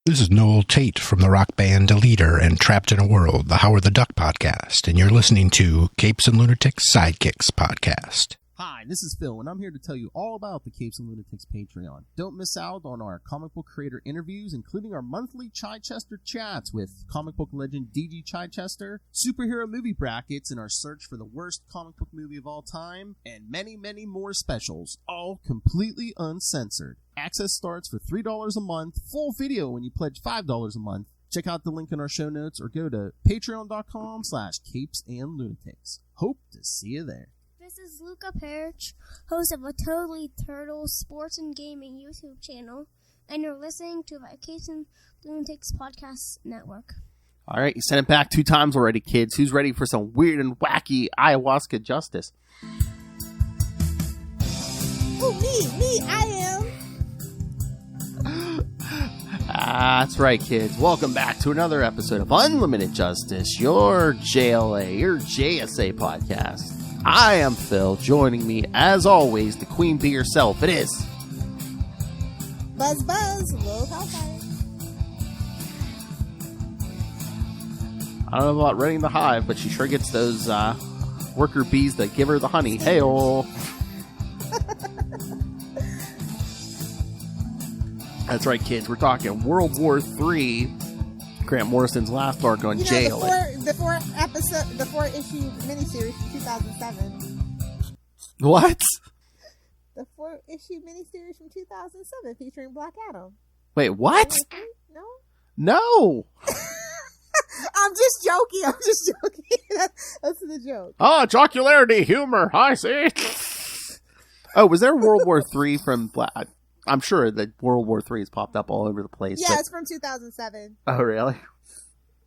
This is Noel Tate from the rock band Leader and Trapped in a World, the Howard the Duck podcast, and you're listening to Capes and Lunatics Sidekicks podcast. Hi, this is Phil, and I'm here to tell you all about the Capes and Lunatics Patreon. Don't miss out on our comic book creator interviews, including our monthly Chichester chats with comic book legend D.G. Chichester, superhero movie brackets in our search for the worst comic book movie of all time, and many, many more specials, all completely uncensored. Access starts for $3 a month, full video when you pledge $5 a month. Check out the link in our show notes or go to patreon.com/CapesandLunatics. Hope to see you there. This is Luca Perich, host of a Totally Turtle sports and gaming YouTube channel, and you're listening to the Capes and Lunatics Podcast Network. All right, you sent it back 2 times already, kids. Who's ready for some weird and wacky ayahuasca justice? Oh, me, I am. That's right, kids. Welcome back to another episode of Unlimited Justice, your JLA, your JSA podcast. I am Phil. Joining me, as always, the queen bee herself. It is Buzz, Lilith Hellfire. I don't know about running the hive, but she sure gets those worker bees that give her the honey. Hey-oh. That's right, kids. We're talking World War III. Grant Morrison's last arc on JLA. The 4-issue miniseries from 2007. What? The 4-issue miniseries from 2007 featuring Black Adam. Wait, what? No? No! I'm just joking. That's the joke. Oh, jocularity, humor. I see. Oh, was there World War III from Black... I'm sure that World War III has popped up all over the place. Yeah, but... it's from 2007. Oh, really?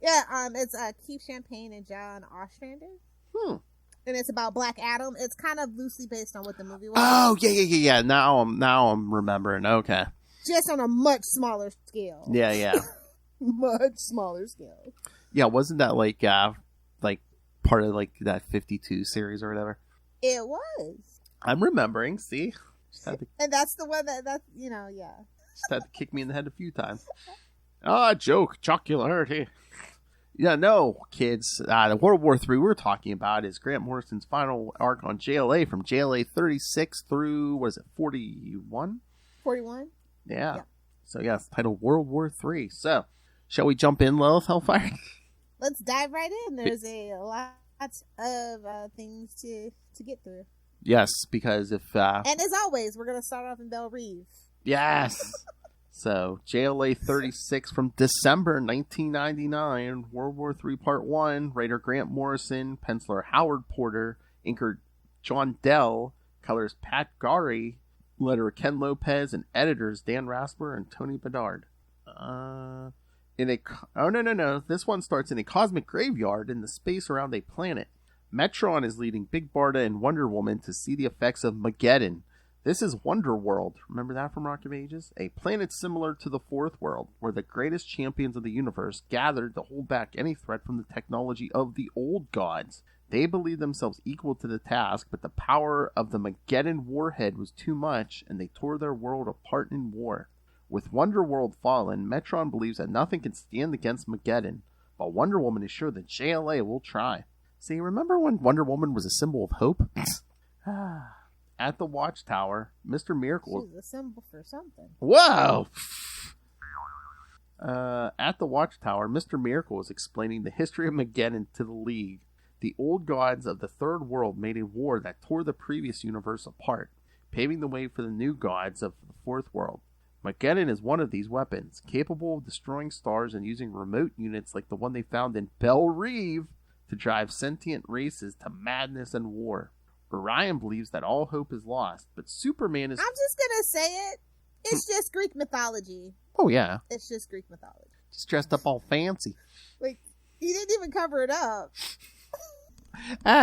Yeah, it's Keith Champagne and John Ostrander. And it's about Black Adam. It's kind of loosely based on what the movie was. Oh, yeah. Now I'm remembering. Okay. Just on a much smaller scale. Yeah. Much smaller scale. Yeah, wasn't that like part of like that 52 series or whatever? It was. I'm remembering. See, and that's the one yeah. Just had to kick me in the head a few times. Joke, jocularity. Yeah, no, kids. The World War III we're talking about is Grant Morrison's final arc on JLA from JLA 36 through, 41? 41? Yeah. So, yeah, it's titled World War III. So, shall we jump in, Lilith Hellfire? Let's dive right in. There's a lot of things to get through. Yes, because if... and as always, we're going to start off in Belle Reve. Yes! So, JLA 36 from December 1999, World War III Part 1, writer Grant Morrison, penciler Howard Porter, inker John Dell, colors Pat Gary, letterer Ken Lopez, and editors Dan Rasper and Tony Bedard. No. This one starts in a cosmic graveyard in the space around a planet. Metron is leading Big Barda and Wonder Woman to see the effects of Mageddon. This is Wonder World. Remember that from Rock of Ages? A planet similar to the Fourth World, where the greatest champions of the universe gathered to hold back any threat from the technology of the old gods. They believed themselves equal to the task, but the power of the Mageddon warhead was too much, and they tore their world apart in war. With Wonder World fallen, Metron believes that nothing can stand against Mageddon, but Wonder Woman is sure that JLA will try. See, remember when Wonder Woman was a symbol of hope? At the Watchtower, Mr. Miracle... She's a symbol for something. Whoa! At the Watchtower, Mr. Miracle is explaining the history of Mageddon to the League. The old gods of the Third World made a war that tore the previous universe apart, paving the way for the new gods of the Fourth World. Mageddon is one of these weapons, capable of destroying stars and using remote units like the one they found in Belle Reve to drive sentient races to madness and war. Orion believes that all hope is lost, but Superman is... I'm just gonna say it. It's just Greek mythology. Oh, yeah. It's just Greek mythology. Just dressed up all fancy. Like, he didn't even cover it up.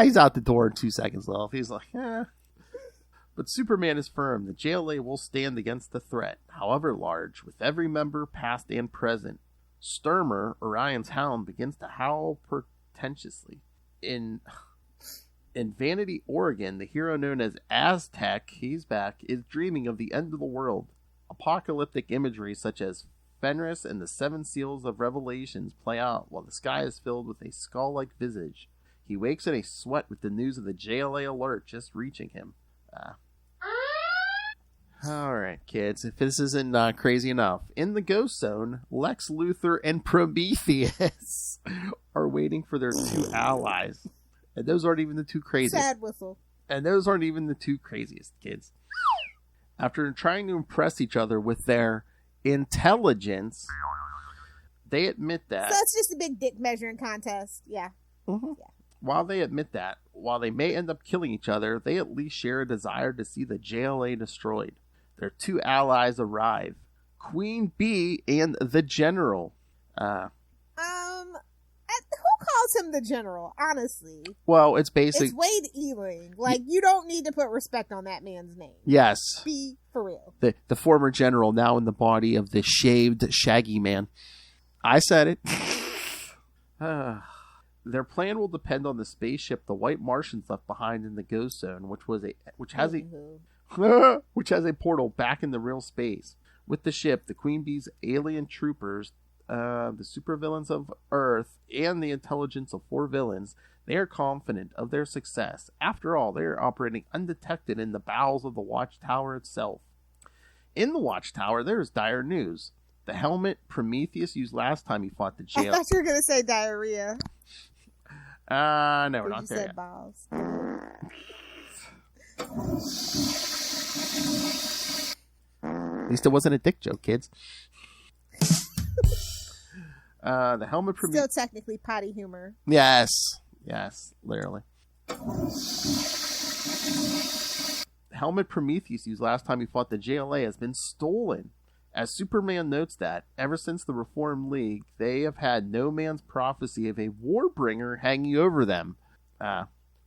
He's out the door in 2 seconds left. He's like, But Superman is firm. The JLA will stand against the threat, however large, with every member past and present. Sturmer, Orion's hound, begins to howl portentously. In Vanity, Oregon, the hero known as Aztec, he's back, is dreaming of the end of the world. Apocalyptic imagery such as Fenris and the seven seals of Revelations play out while the sky is filled with a skull-like visage. He wakes in a sweat with the news of the JLA alert just reaching him. Alright, kids, if this isn't crazy enough, in the Ghost Zone, Lex Luthor and Prometheus are waiting for their two allies. And those aren't even the two craziest. Sad whistle. And those aren't even the two craziest, kids. After trying to impress each other with their intelligence, they admit that... So it's just a big dick measuring contest. Yeah. Mm-hmm. Yeah. While they admit that, while they may end up killing each other, they at least share a desire to see the JLA destroyed. Their two allies arrive. Queen Bee and the General. Who calls him the General, honestly? Well, it's basically... It's Wade Ealing. Like, you don't need to put respect on that man's name. Yes. Be for real. The former general, now in the body of the shaved, shaggy man. I said it. Their plan will depend on the spaceship the White Martians left behind in the Ghost Zone, which has a portal back into real space. With the ship, the Queen Bee's alien troopers, the supervillains of Earth, and the intelligence of 4 villains, they are confident of their success. After all, they are operating undetected in the bowels of the Watchtower itself. In the Watchtower, there is dire news. The helmet Prometheus used last time he fought the JLA. I thought you were going to say diarrhea. No, we're not you there said yet. Balls. At least it wasn't a dick joke, kids. The helmet Prometheus... Still technically potty humor. Yes, literally. The helmet Prometheus used last time he fought the JLA has been stolen. As Superman notes that, ever since the Reformed League, they have had no man's prophecy of a Warbringer hanging over them.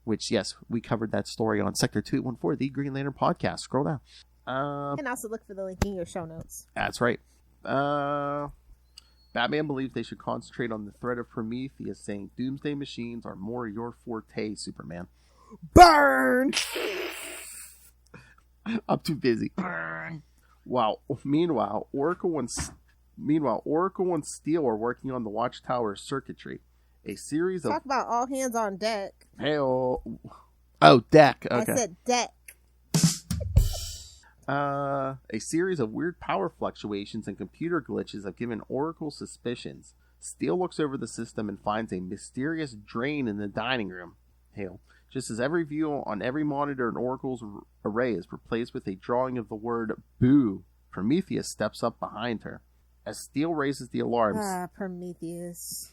Which, yes, we covered that story on Sector 214, the Green Lantern podcast. Scroll down. And also look for the link in your show notes. That's right. Batman believes they should concentrate on the threat of Prometheus, saying doomsday machines are more your forte, Superman. Burn! I'm too busy. Burn! Wow. Meanwhile, Oracle and Steel are working on the Watchtower circuitry. A series of... Talk about all hands on deck. Oh, deck. Okay. I said deck. A series of weird power fluctuations and computer glitches have given Oracle suspicions. Steel looks over the system and finds a mysterious drain in the dining room. Hail. Just as every view on every monitor in Oracle's array is replaced with a drawing of the word boo, Prometheus steps up behind her. As Steel raises the alarms... Prometheus.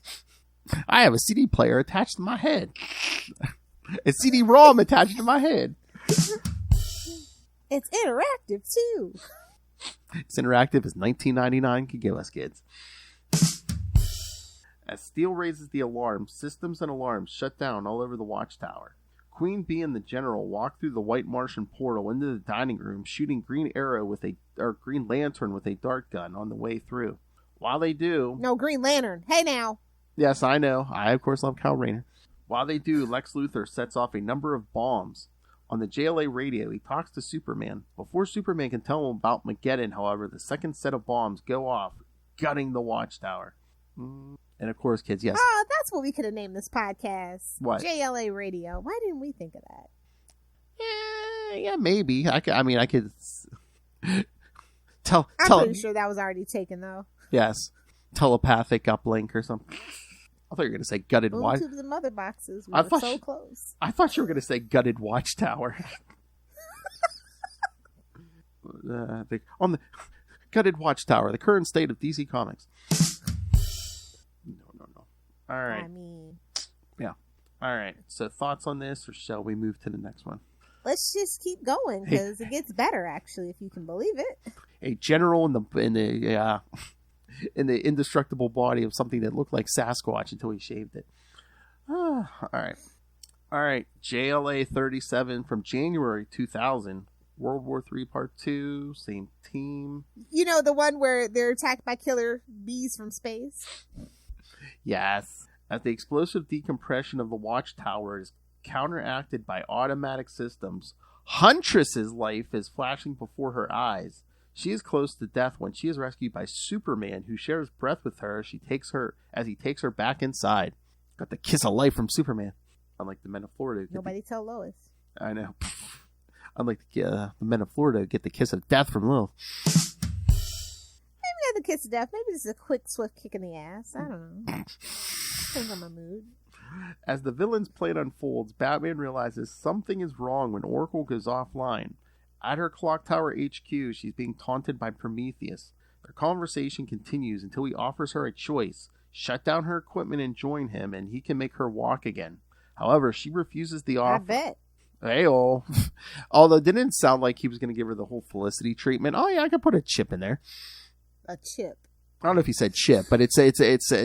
I have a CD player attached to my head. A CD-ROM attached to my head. It's interactive, too. It's interactive as $19.99 could give us, kids. As Steel raises the alarm, systems and alarms shut down all over the Watchtower. Queen Bee and the General walk through the White Martian portal into the dining room, shooting Green Lantern with a dart gun on the way through. While they do... No, Green Lantern. Hey, now. Yes, I know. I, of course, love Kyle Rayner. While they do, Lex Luthor sets off a number of bombs. On the JLA radio, he talks to Superman. Before Superman can tell him about Mageddon, however, the second set of bombs go off, gutting the Watchtower. And of course, kids, yes. Oh, that's what we could have named this podcast. What? JLA Radio. Why didn't we think of that? Yeah, maybe. I could tell. I'm pretty sure that was already taken, though. Yes. Telepathic uplink or something. I thought you were going to say gutted watch. Boom tubes and mother boxes. We were so close. I thought you were going to say gutted Watchtower. On the gutted Watchtower, the current state of DC Comics. No. All right. I mean... Yeah. All right. So thoughts on this, or shall we move to the next one? Let's just keep going, because it gets better, actually, if you can believe it. A general in the indestructible body of something that looked like Sasquatch until he shaved it. All right. JLA 37 from January 2000. World War III Part 2. Same team. You know, the one where they're attacked by killer bees from space? Yes. As the explosive decompression of the Watchtower is counteracted by automatic systems, Huntress's life is flashing before her eyes. She is close to death when she is rescued by Superman, who shares breath with her as he takes her back inside. Got the kiss of life from Superman. Unlike the Men of Florida. Nobody tell Lois. I know. Unlike the Men of Florida, get the kiss of death from Lilith. Maybe not the kiss of death. Maybe just a quick, swift kick in the ass. I don't know. Depends on my mood. As the villain's plan unfolds, Batman realizes something is wrong when Oracle goes offline. At her clock tower HQ, she's being taunted by Prometheus. Their conversation continues until he offers her a choice. Shut down her equipment and join him, and he can make her walk again. However, she refuses the offer. I bet. Hey-oh. Although it didn't sound like he was going to give her the whole Felicity treatment. Oh, yeah, I could put a chip in there. A chip. I don't know if he said chip, but it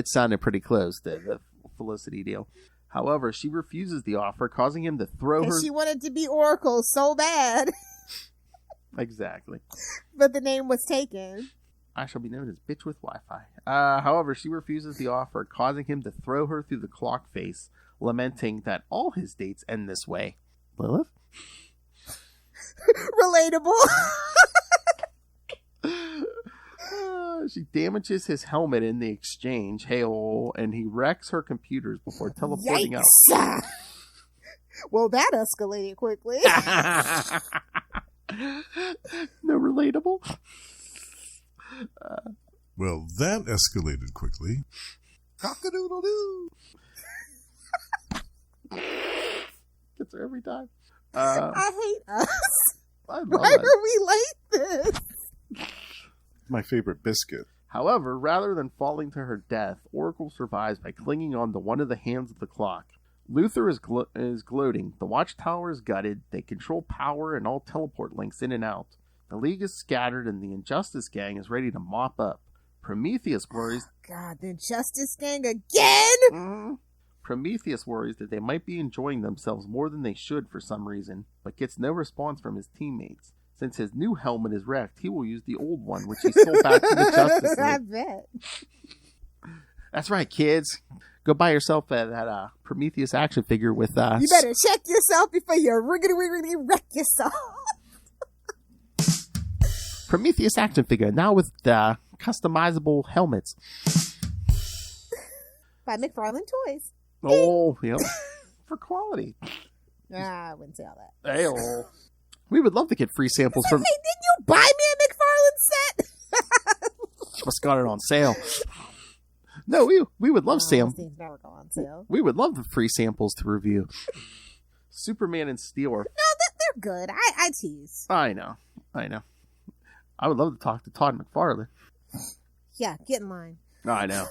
sounded pretty close, the Felicity deal. However, she refuses the offer, causing him to throw her... She wanted to be Oracle so bad. Exactly. But the name was taken. I shall be known as Bitch with Wi-Fi. However, she refuses the offer, causing him to throw her through the clock face, lamenting that all his dates end this way. Lilith? Relatable. She damages his helmet in the exchange, and he wrecks her computers before teleporting out. Well, that escalated quickly. No relatable? Well, that escalated quickly. Cock-a-doodle-doo. Gets her every time. I hate us. I love Why it. are we like this? My favorite biscuit. However, rather than falling to her death, Oracle survives by clinging on to one of the hands of the clock. Luthor is gloating. The Watchtower is gutted. They control power and all teleport links in and out. The League is scattered and the Injustice Gang is ready to mop up. Prometheus worries... God, the Injustice Gang again? Prometheus worries that they might be enjoying themselves more than they should for some reason, but gets no response from his teammates. Since his new helmet is wrecked, he will use the old one, which he sold back to the Justice League. I bet. That's right, kids. Go buy yourself that Prometheus action figure with... You better check yourself before you riggedy wreck yourself. Prometheus action figure, now with customizable helmets. By McFarlane Toys. Oh, yep. For quality. I wouldn't say all that. Hey-oh. We would love to get free samples from... Hey, didn't you buy me a McFarlane set? Just got it on sale. No, we would love Things never go on sale. We would love the free samples to review. Superman and Steel are... No, they're good. I tease. I know. I would love to talk to Todd McFarlane. Yeah, get in line. I know.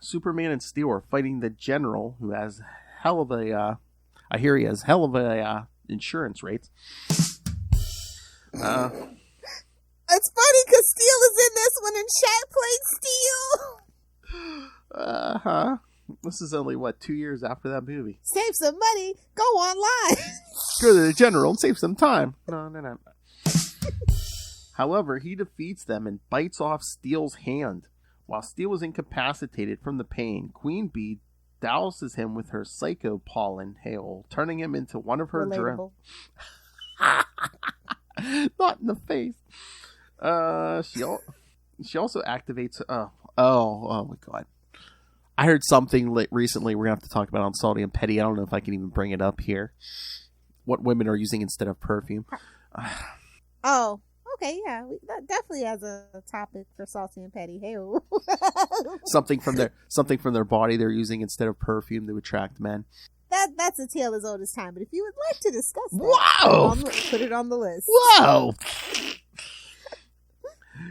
Superman and Steel are fighting the General, who has hell of a... I hear he has hell of a insurance rates. It's funny because Steel is in this one and Shaq played Steel. This is only, 2 years after that movie. Save some money. Go online. Go to the General and save some time. No. However, he defeats them and bites off Steel's hand. While Steel is incapacitated from the pain, Queen Bee douses him with her psycho pollen hail, turning him into one of her drones. Not in the face. She also activates... Oh my God. I heard something recently we're going to have to talk about on Salty and Petty. I don't know if I can even bring it up here. What women are using instead of perfume. Oh, okay, yeah. That definitely has a topic for Salty and Petty. Hey, something from their body they're using instead of perfume to attract men. That's a tale as old as time. But if you would like to discuss that, wow, put it on the list. Whoa.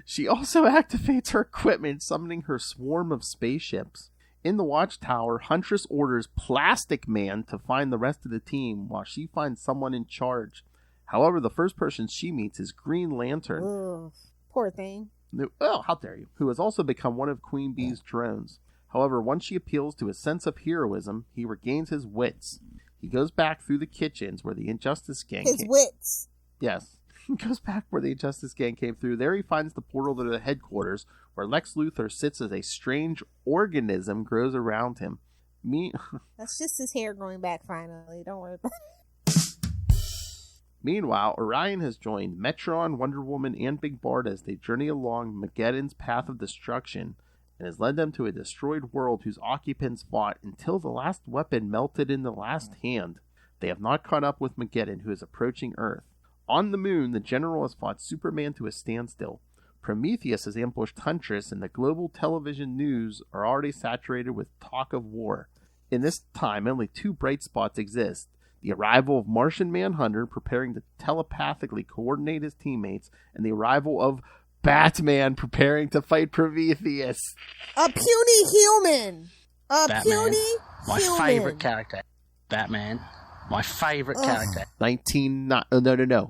She also activates her equipment, summoning her swarm of spaceships. In the Watchtower, Huntress orders Plastic Man to find the rest of the team while she finds someone in charge. However, the first person she meets is Green Lantern. Ugh, poor thing. Oh, how dare you. Who has also become one of Queen Bee's drones. However, once she appeals to his sense of heroism, he regains his wits. He goes back through the kitchens where the Injustice Gang came. Wits? Yes. He goes back where the Injustice Gang came through. There he finds the portal to the headquarters, where Lex Luthor sits as a strange organism grows around him. That's just his hair growing back finally. Don't worry about it. Meanwhile, Orion has joined Metron, Wonder Woman, and Big Bard as they journey along Mageddon's path of destruction, and has led them to a destroyed world whose occupants fought until the last weapon melted in the last hand. They have not caught up with Mageddon, who is approaching Earth. On the moon, the General has fought Superman to a standstill. Prometheus has ambushed Huntress, and the global television news are already saturated with talk of war. In this time, only two bright spots exist. The arrival of Martian Manhunter, preparing to telepathically coordinate his teammates, and the arrival of Batman, preparing to fight Prometheus. A puny human. Batman, my human. favorite character. Batman, my favorite character.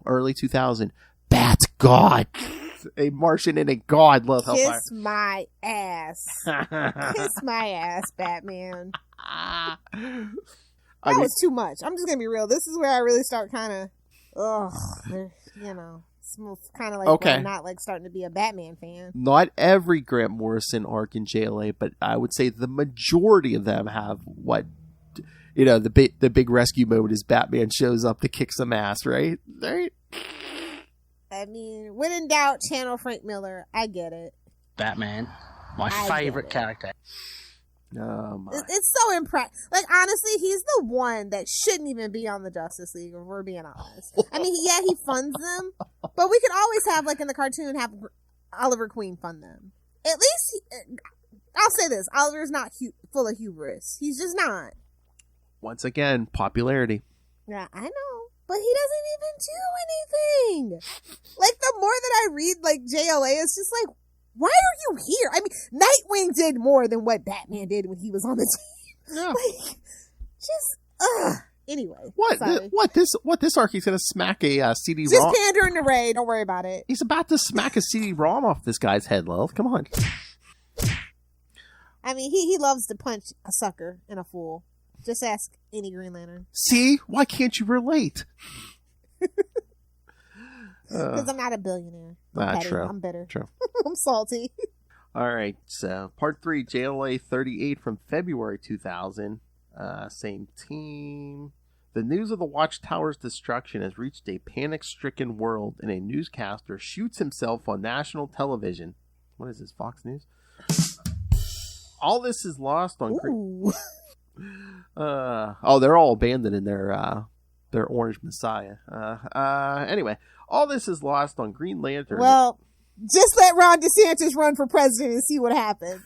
Early 2000. Bat God. A Martian and a god. Love Hellfire. Kiss my ass. Kiss my ass, Batman. That was too much. I'm just gonna be real. This is where I really start kind of, kind of like okay. I'm not like starting to be a Batman fan. Not every Grant Morrison arc in JLA, but I would say the majority of them have the big rescue mode is Batman shows up to kick some ass, right? Right. I mean, when in doubt, channel Frank Miller. I get it. Batman, my favorite character. Oh my. It's so impressive. Like, honestly, he's the one that shouldn't even be on the Justice League, if we're being honest. I mean, yeah, he funds them, but we could always have, like in the cartoon, have Oliver Queen fund them. At least, I'll say this, Oliver's not full of hubris. He's just not. Once again, popularity. Yeah, I know. But he doesn't even do anything. Like, the more that I read, like, JLA, it's just like, why are you here? I mean, Nightwing did more than what Batman did when he was on the team. Yeah. Like, just, anyway. What this arc, he's going to smack a CD-ROM. Just pandering to Ray. Don't worry about it. He's about to smack a CD-ROM off this guy's head, Lilith. Come on. I mean, he loves to punch a sucker and a fool. Just ask any Green Lantern. See? Why can't you relate? Because I'm not a billionaire. I'm petty. True. I'm bitter. True. I'm salty. All right. So, Part 3, JLA 38 from February 2000. Same team. The news of the Watchtower's destruction has reached a panic-stricken world, and a newscaster shoots himself on national television. What is this, Fox News? All this is lost on... they're all abandoned in their orange Messiah. Anyway, all this is lost on Green Lantern. Well, just let Ron DeSantis run for president and see what happens.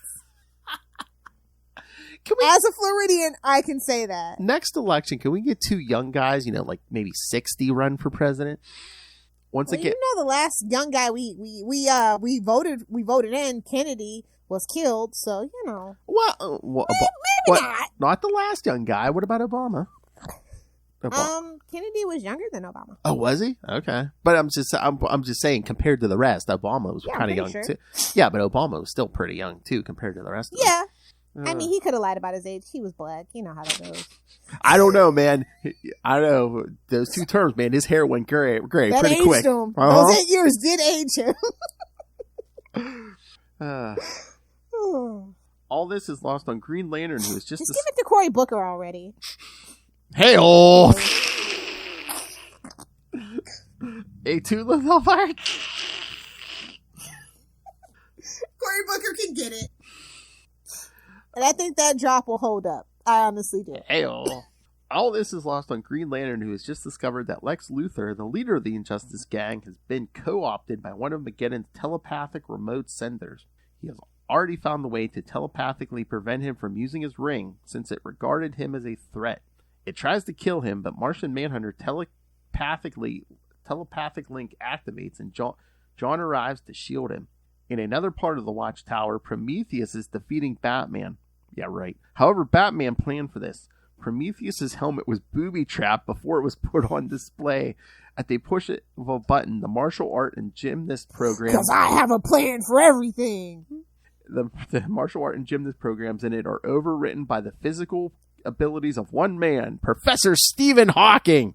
As a Floridian, I can say that. Next election, can we get two young guys, like maybe 60 run for president? Again, the last young guy we voted in, Kennedy, was killed, so Well, maybe not. Not the last young guy. What about Obama? Kennedy was younger than Obama. Oh, was he? Okay, but I'm just saying compared to the rest, Obama was kind of young too. Yeah, but Obama was still pretty young too compared to the rest of them. Yeah. I mean, he could have lied about his age. He was black. You know how that goes. I don't know, man. I don't know. Those 2 terms, man. His hair went gray that pretty aged quick. Him. Those 8 years did age him. All this is lost on Green Lantern, who is just give it to Cory Booker already. Hey-oh! A2 level fire. Cory Booker can get it. And I think that drop will hold up. I honestly do. Hey-oh. All this is lost on Green Lantern, who has just discovered that Lex Luthor, the leader of the Injustice Gang, has been co-opted by one of Mageddon's telepathic remote senders. He has already found the way to telepathically prevent him from using his ring, since it regarded him as a threat. It tries to kill him, but Martian Manhunter telepathic link activates, and John arrives to shield him. In another part of the Watchtower, Prometheus is defeating Batman. Yeah, right. However, Batman planned for this. Prometheus's helmet was booby-trapped before it was put on display. At the push of a button, the martial art and gymnast program... Because I have a plan for everything! The martial art and gymnast programs in it are overwritten by the physical abilities of one man, Professor Stephen Hawking.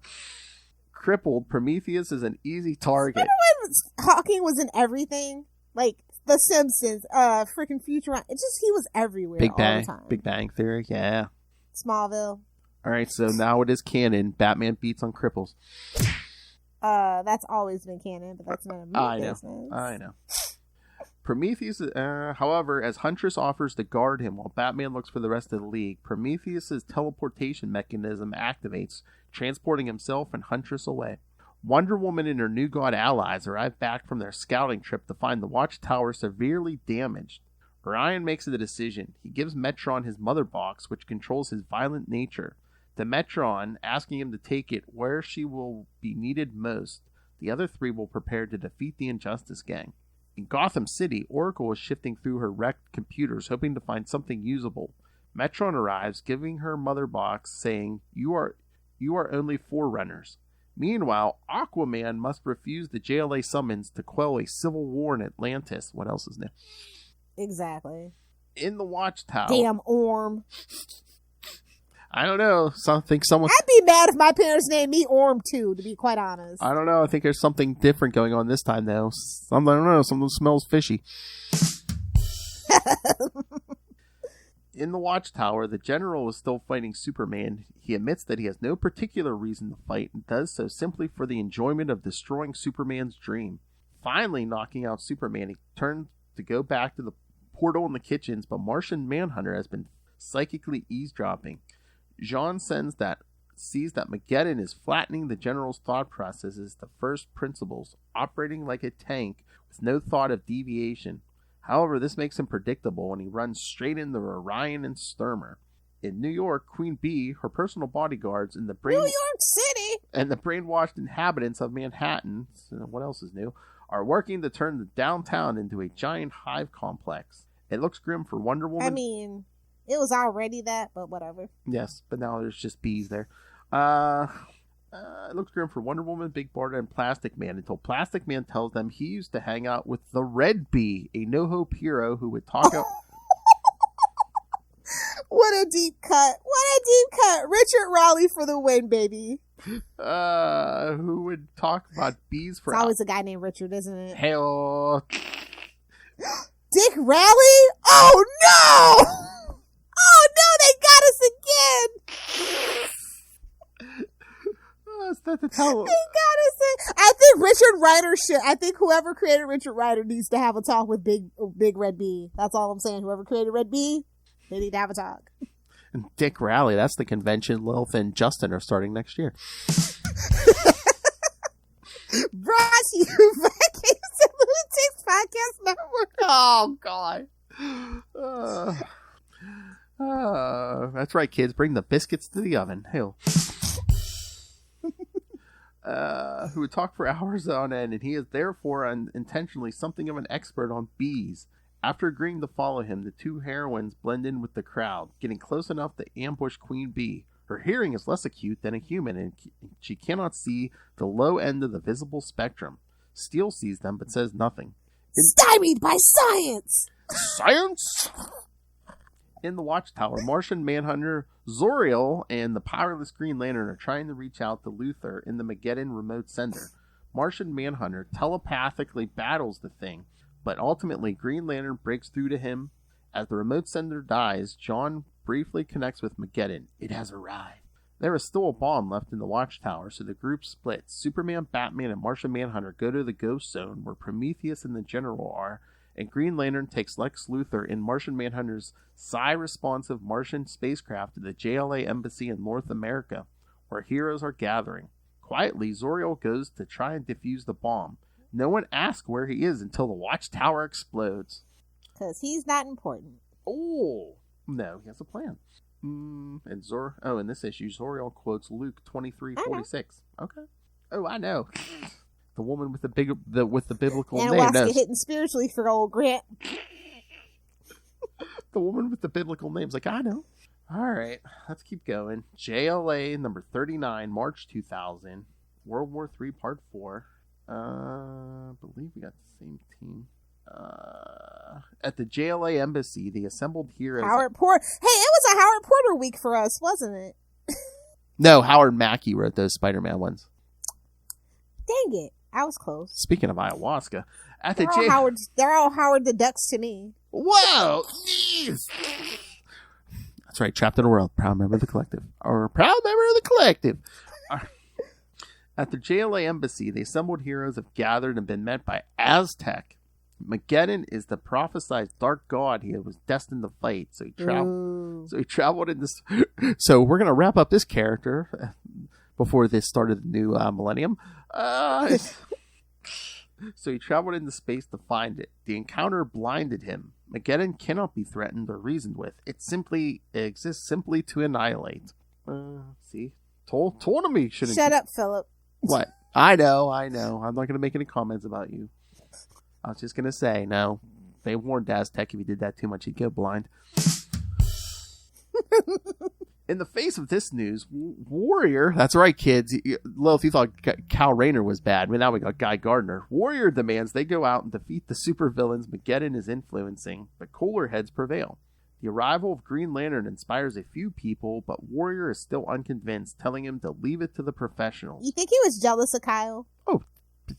Crippled, Prometheus is an easy target. Remember when Hawking was in everything? Like, The Simpsons, freaking Futurama. It's just, he was everywhere all the time. Big Bang Theory, yeah. Smallville. All right, so now it is canon. Batman beats on cripples. That's always been canon, but that's none of my business. I know. Prometheus, however, as Huntress offers to guard him while Batman looks for the rest of the League, Prometheus's teleportation mechanism activates, transporting himself and Huntress away. Wonder Woman and her New God allies arrive back from their scouting trip to find the Watchtower severely damaged. Orion makes the decision. He gives Metron his mother box, which controls his violent nature. To Metron, asking him to take it where she will be needed most. The other three will prepare to defeat the Injustice Gang. In Gotham City, Oracle is shifting through her wrecked computers, hoping to find something usable. Metron arrives, giving her mother box, saying, You are only forerunners. Meanwhile, Aquaman must refuse the JLA summons to quell a civil war in Atlantis. What else is new? Exactly. In the Watchtower. Damn Orm. I don't know. I'd be mad if my parents named me Orm too, to be quite honest. I don't know. I think there's something different going on this time, though. I don't know. Something smells fishy. In the Watchtower, the General is still fighting Superman. He admits that he has no particular reason to fight and does so simply for the enjoyment of destroying Superman's dream. Finally knocking out Superman, he turns to go back to the portal in the kitchens, but Martian Manhunter has been psychically eavesdropping. Jean sees that Mageddon is flattening the General's thought processes to first principles, operating like a tank with no thought of deviation. However, this makes him predictable, and he runs straight into Orion and Sturmer. In New York, Queen Bee, her personal bodyguards, and the New York City, and the brainwashed inhabitants of Manhattan, what else is new, are working to turn the downtown into a giant hive complex. It looks grim for Wonder Woman. I mean, it was already that, but whatever. Yes, but now there's just bees there. It looks grim for Wonder Woman, Big Barda, and Plastic Man until Plastic Man tells them he used to hang out with the Red Bee, a no-hope hero who would talk out... What a deep cut. Richard Raleigh for the win, baby. Who would talk about bees for... It's always a guy named Richard, isn't it? Hell... Dick Raleigh? Oh, no! Oh, no, they got us again! They got us. I think Richard Rider I think whoever created Richard Rider needs to have a talk with Big Red Bee. That's all I'm saying. Whoever created Red Bee, they need to have a talk. And Dick Raleigh, that's the convention Lilith and Justin are starting next year. Brought to you by CapesandLunatics Podcast Network. Oh, God. That's right, kids. Bring the biscuits to the oven. Hell. Who would talk for hours on end, and he is therefore intentionally something of an expert on bees. After agreeing to follow him, the two heroines blend in with the crowd, getting close enough to ambush Queen Bee. Her hearing is less acute than a human, and she cannot see the low end of the visible spectrum. Steel sees them, but says nothing. Stymied by science! Science! In the Watchtower, Martian Manhunter, Zoriel, and the powerless Green Lantern are trying to reach out to Luthor in the Mageddon remote sender. Martian Manhunter telepathically battles the thing, but ultimately Green Lantern breaks through to him. As the remote sender dies, John briefly connects with Mageddon. It has arrived. There is still a bomb left in the Watchtower, so the group splits. Superman, Batman, and Martian Manhunter go to the Ghost Zone, where Prometheus and the General are, and Green Lantern takes Lex Luthor in Martian Manhunter's psi-responsive Martian spacecraft to the JLA embassy in North America, where heroes are gathering. Quietly, Zoriel goes to try and defuse the bomb. No one asks where he is until the Watchtower explodes. Because he's not important. Oh! No, he has a plan. In this issue, Zoriel quotes Luke 23:46. Okay. Oh, I know. The woman with the biblical name. And Waska hitting spiritually for old Grant. The woman with the biblical name's like, I know. All right, let's keep going. JLA number 39, March 2000, World War III, Part 4. I believe we got the same team. At the JLA embassy, the assembled heroes. Howard Porter. Hey, it was a Howard Porter week for us, wasn't it? No, Howard Mackey wrote those Spider-Man ones. Dang it, I was close. Speaking of ayahuasca, at they're all Howard the Ducks to me. Whoa! Jeez. That's right, Trapped in a World, proud member of the collective. At the JLA embassy, the assembled heroes have gathered and been met by Aztec. Mageddon is the prophesied dark god he was destined to fight, so he traveled in this. So we're gonna wrap up this character before this started the new millennium. So he traveled into space to find it. The encounter blinded him. Mageddon cannot be threatened or reasoned with. It exists simply to annihilate. See, told him he shouldn't. Shut up, Philip. What? I know. I'm not going to make any comments about you. I was just going to say, no. They warned Aztec if he did that too much, he'd go blind. In the face of this news, Warrior, that's right, kids. Lilith, you thought Cal Rayner was bad, but now we got Guy Gardner. Warrior demands they go out and defeat the supervillains Mageddon is influencing, but cooler heads prevail. The arrival of Green Lantern inspires a few people, but Warrior is still unconvinced, telling him to leave it to the professionals. You think he was jealous of Kyle? Oh,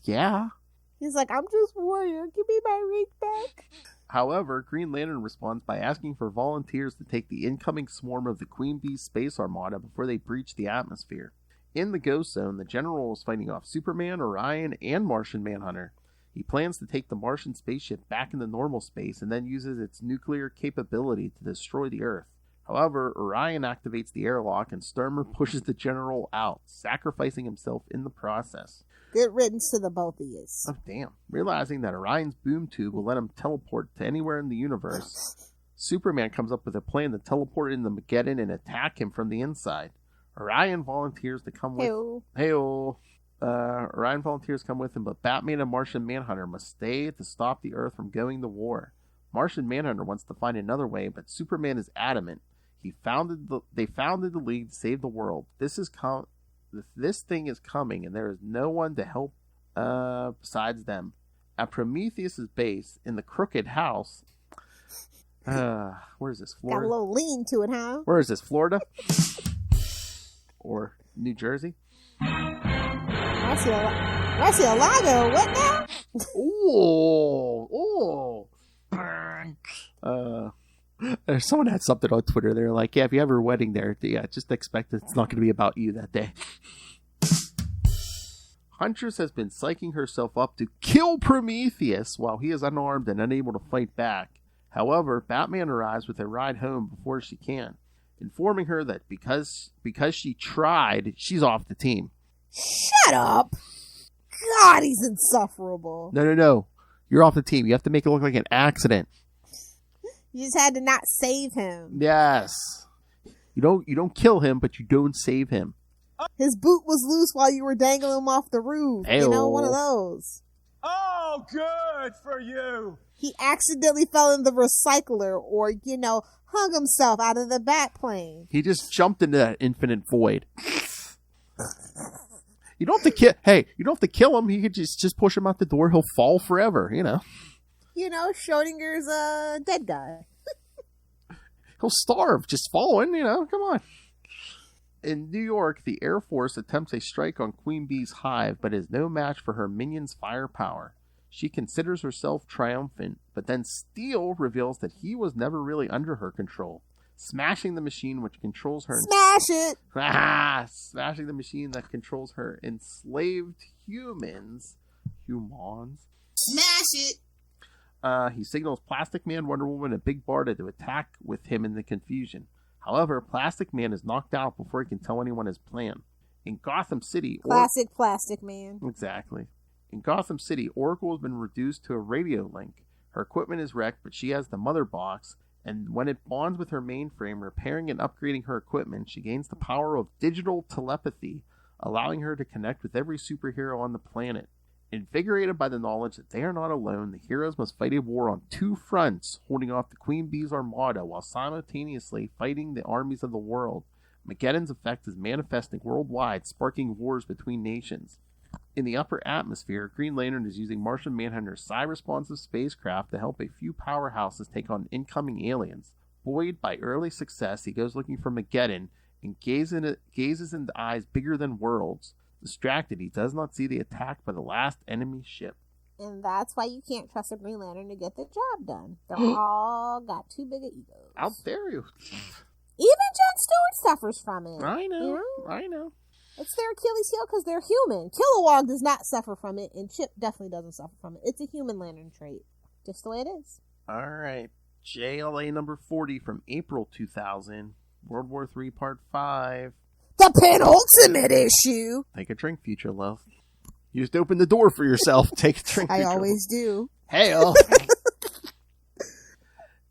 yeah. He's like, I'm just Warrior. Give me my ring back. However, Green Lantern responds by asking for volunteers to take the incoming swarm of the Queen Bee's space armada before they breach the atmosphere. In the Ghost Zone, the General is fighting off Superman, Orion, and Martian Manhunter. He plans to take the Martian spaceship back into normal space and then uses its nuclear capability to destroy the Earth. However, Orion activates the airlock and Sturmer pushes the General out, sacrificing himself in the process. Good riddance to the both of you. Oh, damn. Realizing that Orion's boom tube will let him teleport to anywhere in the universe, Superman comes up with a plan to teleport into Mageddon and attack him from the inside. Orion volunteers to come with... Orion volunteers come with him, but Batman and Martian Manhunter must stay to stop the Earth from going to war. Martian Manhunter wants to find another way, but Superman is adamant. They founded the League to save the world. This thing is coming, and there is no one to help besides them. At Prometheus' base, in the Crooked House... where is this, Florida? Got a little lean to it, huh? Where is this, Florida? Or New Jersey? Murcielago, what now? Someone had something on Twitter. They're like, yeah, if you have a wedding there, yeah, just expect it's not going to be about you that day. Huntress has been psyching herself up to kill Prometheus while he is unarmed and unable to fight back. However, Batman arrives with a ride home before she can, informing her that because she tried, she's off the team. Shut up! God, he's insufferable. No. You're off the team. You have to make it look like an accident. You just had to not save him. Yes. You don't kill him, but you don't save him. His boot was loose while you were dangling him off the roof. Hey-o. You know, one of those. Oh, good for you. He accidentally fell in the recycler or, hung himself out of the bat plane. He just jumped into that infinite void. You don't have to kill him. You could just push him out the door. He'll fall forever, Schrodinger's dead guy. He'll starve just falling, come on. In New York, the Air Force attempts a strike on Queen Bee's hive, but is no match for her minions' firepower. She considers herself triumphant, but then Steel reveals that he was never really under her control, smashing the machine which controls her. Smash it! Smashing the machine that controls her enslaved humans. Smash it! He signals Plastic Man, Wonder Woman, and Big Barda to attack with him in the confusion. However, Plastic Man is knocked out before he can tell anyone his plan. In Gotham City... Classic Plastic Man. Exactly. In Gotham City, Oracle has been reduced to a radio link. Her equipment is wrecked, but she has the Mother Box, and when it bonds with her mainframe, repairing and upgrading her equipment, she gains the power of digital telepathy, allowing her to connect with every superhero on the planet. Invigorated by the knowledge that they are not alone, the heroes must fight a war on two fronts, holding off the Queen Bee's armada while simultaneously fighting the armies of the world. Mageddon's effect is manifesting worldwide, sparking wars between nations. In the upper atmosphere, Green Lantern is using Martian Manhunter's psi-responsive spacecraft to help a few powerhouses take on incoming aliens. Buoyed by early success, he goes looking for Mageddon and gazes into eyes bigger than worlds. Distracted, he does not see the attack by the last enemy ship. And that's why you can't trust a Green Lantern to get the job done. They're all got too big of egos. How dare you? Even Jon Stewart suffers from it. I know. It's their Achilles heel because they're human. Kilowog does not suffer from it, and Chip definitely doesn't suffer from it. It's a human lantern trait. Just the way it is. All right. JLA number 40 from April 2000. World War III Part 5. The penultimate issue. Take a drink, future love. You just opened the door for yourself. Take a drink, I future always do. Hail.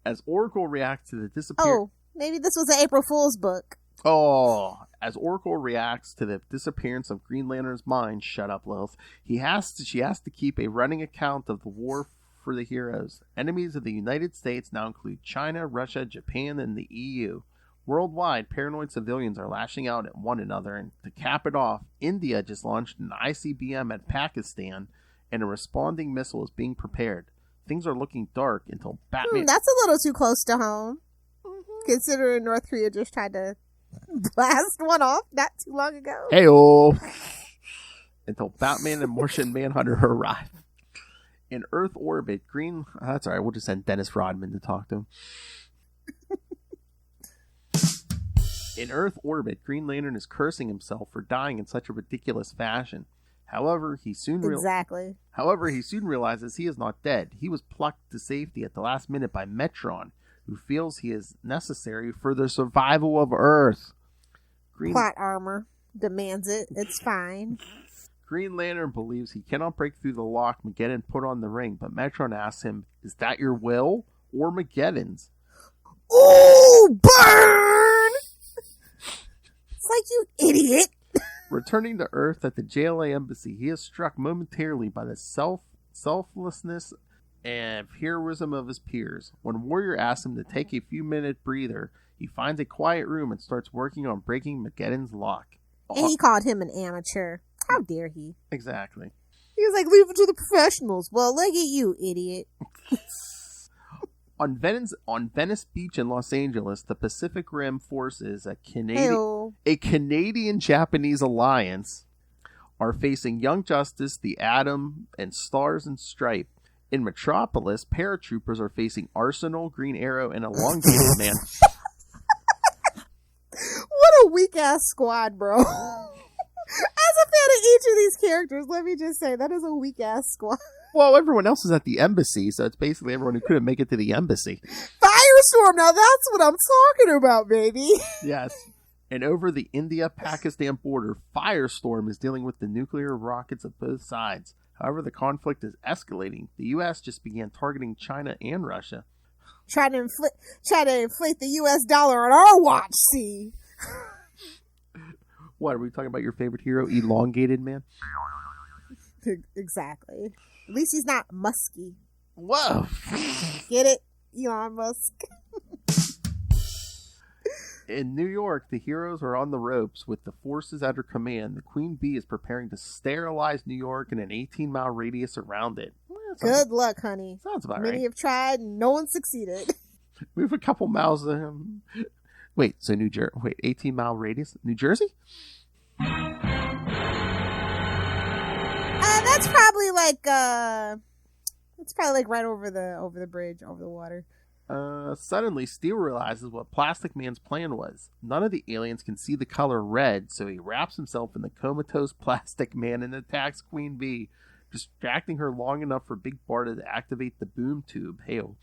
As Oracle reacts to the disappearance... Oh, maybe this was an April Fool's book. Oh, as Oracle reacts to the disappearance of Green Lantern's mind, shut up, Lilith. She has to keep a running account of the war for the heroes. Enemies of the United States now include China, Russia, Japan, and the EU. Worldwide, paranoid civilians are lashing out at one another, and to cap it off, India just launched an ICBM at Pakistan, and a responding missile is being prepared. Things are looking dark until Batman... That's a little too close to home, considering North Korea just tried to blast one off not too long ago. Hey-oh! Until Batman and Martian Manhunter arrive. In Earth orbit, that's alright, we'll just send Dennis Rodman to talk to him. In Earth orbit, Green Lantern is cursing himself for dying in such a ridiculous fashion. However, he soon realizes he is not dead. He was plucked to safety at the last minute by Metron, who feels he is necessary for the survival of Earth. Plot armor demands it. It's fine. Green Lantern believes he cannot break through the lock Mageddon put on the ring, but Metron asks him, "Is that your will or Mageddon's?" Ooh, burn! It's like, you idiot. Returning to Earth at the JLA embassy, he is struck momentarily by the selflessness and heroism of his peers. When Warrior asks him to take a few-minute breather, he finds a quiet room and starts working on breaking Mageddon's lock. And he called him an amateur. How dare he? Exactly. He was like, leave it to the professionals. Well, look at you, idiot. On Venice Beach in Los Angeles, the Pacific Rim forces, a Canadian-Japanese alliance, are facing Young Justice, the Atom, and Stars and Stripe. In Metropolis, paratroopers are facing Arsenal, Green Arrow, and Elongated Man. What a weak-ass squad, bro. As a fan of each of these characters, let me just say, that is a weak-ass squad. Well, everyone else is at the embassy, so it's basically everyone who couldn't make it to the embassy. Firestorm, now that's what I'm talking about, baby. Yes. And over the India-Pakistan border, Firestorm is dealing with the nuclear rockets of both sides. However, the conflict is escalating. The U.S. just began targeting China and Russia. Try to inflate the U.S. dollar on our watch, see? What, are we talking about your favorite hero, Elongated Man? Exactly. At least he's not musky. Whoa! Get it? Elon Musk. In New York, the heroes are on the ropes with the forces at her command. The Queen Bee is preparing to sterilize New York in an 18-mile radius around it. Good luck, honey. Sounds about Many right. have tried, and no one succeeded. Move a couple miles to him. Wait, so 18-mile radius? New Jersey? That's probably like right over the bridge, over the water. Suddenly, Steel realizes what Plastic Man's plan was. None of the aliens can see the color red, so he wraps himself in the comatose Plastic Man and attacks Queen Bee, distracting her long enough for Big Barda to activate the boom tube. Hail.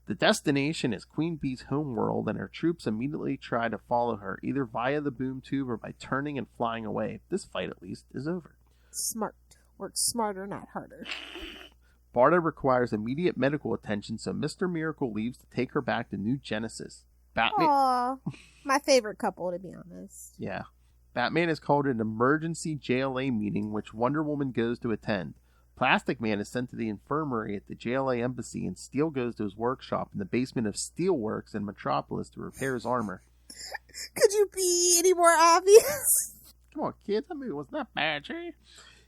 The destination is Queen Bee's homeworld, and her troops immediately try to follow her, either via the boom tube or by turning and flying away. This fight, at least, is over. Smart. Work smarter, not harder. Barda requires immediate medical attention, so Mr. Miracle leaves to take her back to New Genesis. Batman... Aww. My favorite couple, to be honest. Yeah. Batman is called an emergency JLA meeting, which Wonder Woman goes to attend. Plastic Man is sent to the infirmary at the JLA embassy, and Steel goes to his workshop in the basement of Steelworks in Metropolis to repair his armor. Could you be any more obvious? Come on, kids. That movie wasn't that bad, Jay.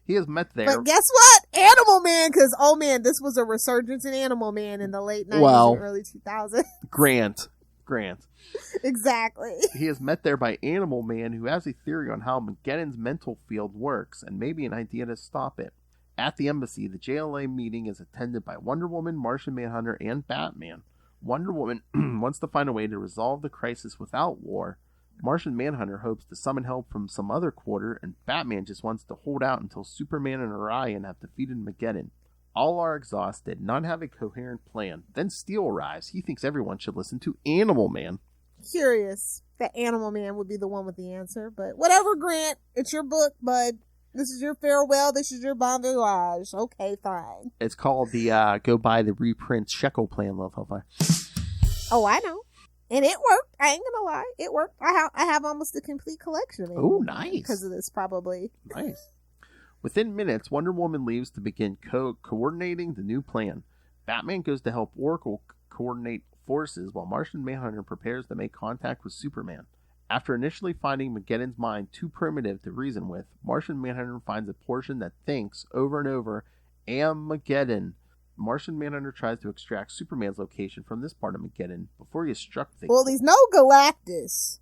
He is met there. But guess what? Animal Man, because, oh man, this was a resurgence in Animal Man in the late 90s and early 2000s. Grant. Exactly. He is met there by Animal Man, who has a theory on how Mageddon's mental field works, and maybe an idea to stop it. At the embassy, the JLA meeting is attended by Wonder Woman, Martian Manhunter, and Batman. Wonder Woman wants to find a way to resolve the crisis without war, Martian Manhunter hopes to summon help from some other quarter, and Batman just wants to hold out until Superman and Orion have defeated Mageddon. All are exhausted, none have a coherent plan. Then Steel arrives. He thinks everyone should listen to Animal Man. Curious that Animal Man would be the one with the answer, but whatever, Grant. It's your book, bud. This is your farewell. This is your bon voyage. Okay, fine. It's called the go buy the reprint Shekel Plan, Love Hellfire. Oh, I know. And it worked. I ain't gonna lie. It worked. I have almost a complete collection of it. Oh, nice. Because of this, probably. Nice. Within minutes, Wonder Woman leaves to begin coordinating the new plan. Batman goes to help Oracle coordinate forces while Martian Manhunter prepares to make contact with Superman. After initially finding Mageddon's mind too primitive to reason with, Martian Manhunter finds a portion that thinks over and over, "Am Mageddon." Martian Manhunter tries to extract Superman's location from this part of Mageddon before he is struck with Well, he's no Galactus.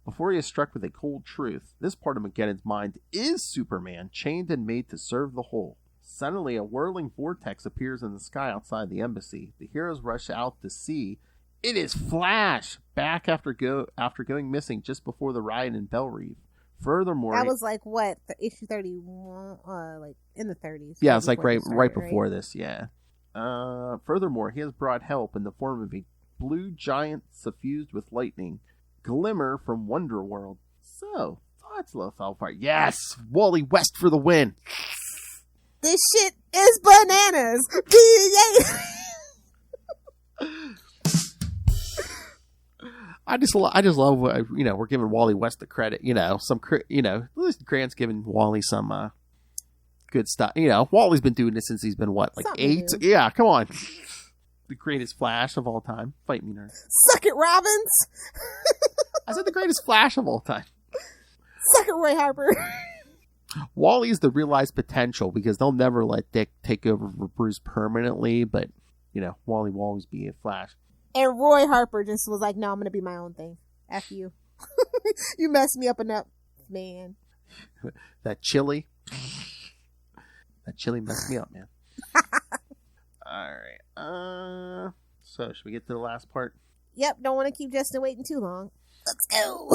Before he is struck with a cold truth, this part of Mageddon's mind is Superman, chained and made to serve the whole. Suddenly, a whirling vortex appears in the sky outside the embassy. The heroes rush out to see. It is Flash, back after going missing just before the riot in Belle Reve. Furthermore, that was like what, the issue 31, like in the 30s. Yeah, it's like right before this. Yeah. Furthermore, he has brought help in the form of a blue giant suffused with lightning, Glimmer from Wonderworld. So, thoughts, Love Hellfire? Yes, Wally West for the win. This shit is bananas. I just love we're giving Wally West the credit. At least Grant's giving Wally some good stuff. Wally's been doing this since he's been what, like Something 8? new. Yeah, come on. The greatest Flash of all time. Fight me, nerd. Suck it, Robbins. I said the greatest Flash of all time. Suck it, Roy Harper. Wally's the realized potential because they'll never let Dick take over for Bruce permanently, but Wally will always be a Flash. And Roy Harper just was like, no, I'm going to be my own thing. F you. You messed me up enough, man. That chili messed me up, man. Alright. So should we get to the last part? Yep, don't want to keep Justin waiting too long. Let's go.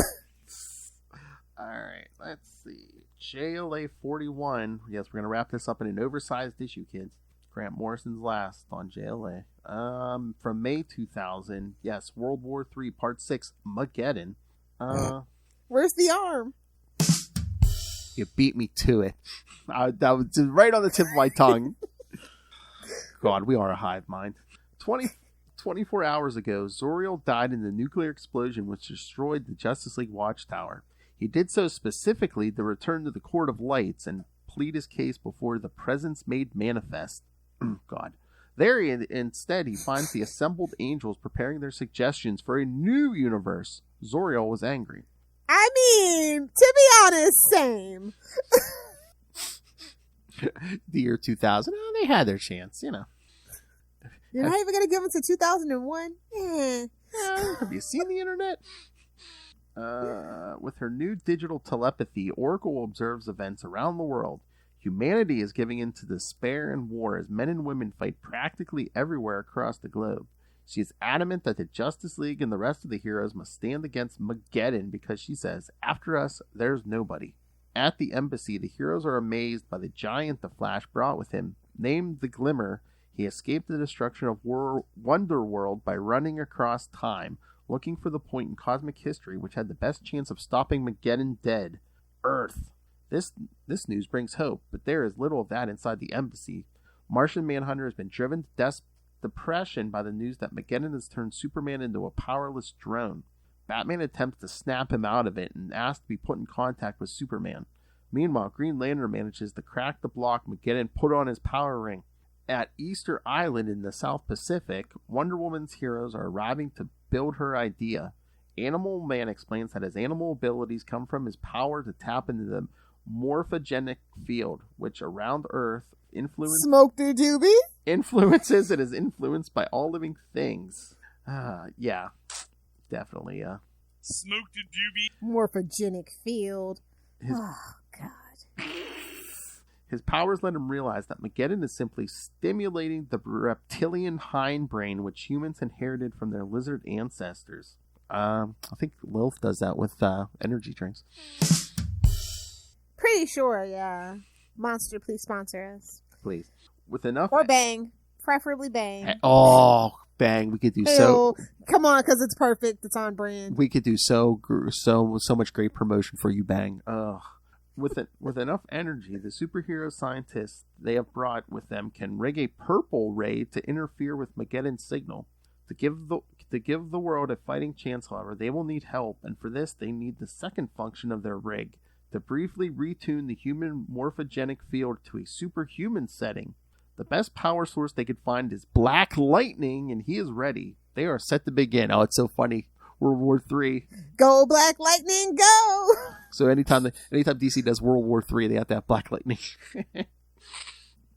Alright, let's see. JLA 41. Yes, we're going to wrap this up in an oversized issue, kids. Grant Morrison's last on JLA. From May 2000. Yes, World War III, Part 6, Mageddon. Where's the arm? You beat me to it. That was right on the tip of my tongue. God, we are a hive mind. 24 hours ago, Zor-El died in the nuclear explosion which destroyed the Justice League Watchtower. He did so specifically to return to the Court of Lights and plead his case before the Presence Made Manifest. God. There, instead, he finds the assembled angels preparing their suggestions for a new universe. Zor-El was angry. I mean, to be honest, same. The year 2000, they had their chance, You're not even going to give them to 2001? Have you seen the internet? With her new digital telepathy, Oracle observes events around the world. Humanity is giving in to despair and war as men and women fight practically everywhere across the globe. She is adamant that the Justice League and the rest of the heroes must stand against Mageddon because she says, after us, there's nobody. At the embassy, the heroes are amazed by the giant the Flash brought with him. Named the Glimmer, he escaped the destruction of Wonderworld by running across time, looking for the point in cosmic history which had the best chance of stopping Mageddon dead. Earth. This news brings hope, but there is little of that inside the embassy. Martian Manhunter has been driven to depression by the news that Mageddon has turned Superman into a powerless drone. Batman attempts to snap him out of it and asks to be put in contact with Superman. Meanwhile, Green Lantern manages to crack the block Mageddon put on his power ring. At Easter Island in the South Pacific, Wonder Woman's heroes are arriving to build her idea. Animal Man explains that his animal abilities come from his power to tap into the morphogenic field, which around Earth influences and is influenced by all living things. Yeah, definitely. Smoke the doobie. Morphogenic field. Oh, God. His powers let him realize that Mageddon is simply stimulating the reptilian hindbrain which humans inherited from their lizard ancestors. I think Lilith does that with energy drinks. Pretty sure, yeah. Monster, please sponsor us. Please. With enough... Or Bang. Preferably Bang. Oh, Bang. We could do so... Come on, because it's perfect. It's on brand. We could do so much great promotion for you, Bang. Ugh. With enough energy, the superhero scientists they have brought with them can rig a purple ray to interfere with Mageddon's signal. To give the world a fighting chance, however, they will need help, and for this they need the second function of their rig, to briefly retune the human morphogenic field to a superhuman setting. The best power source they could find is Black Lightning, and he is ready. They are set to begin. Oh, it's so funny. World War III. Go Black Lightning, go! So anytime DC does World War III, they have to have Black Lightning.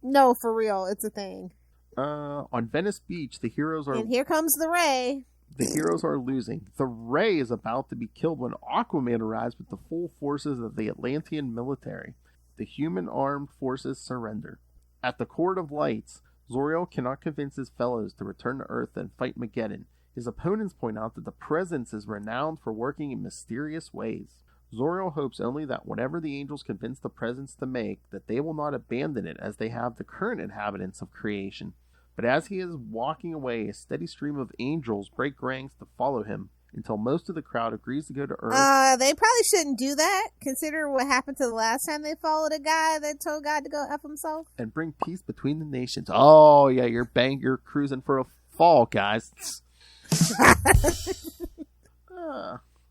No, for real, it's a thing. On Venice Beach, the heroes are... And here comes the Ray. The heroes are losing. The Ray is about to be killed when Aquaman arrives with the full forces of the Atlantean military. The human armed forces surrender. At the Court of Lights, Zor-El cannot convince his fellows to return to Earth and fight Mageddon. His opponents point out that the Presence is renowned for working in mysterious ways. Zor-El hopes only that whatever the angels convince the Presence to make, that they will not abandon it as they have the current inhabitants of creation. But as he is walking away, a steady stream of angels break ranks to follow him, until most of the crowd agrees to go to Earth. They probably shouldn't do that, considering what happened to the last time they followed a guy that told God to go F himself. And bring peace between the nations. Oh, yeah, you're cruising for a fall, guys.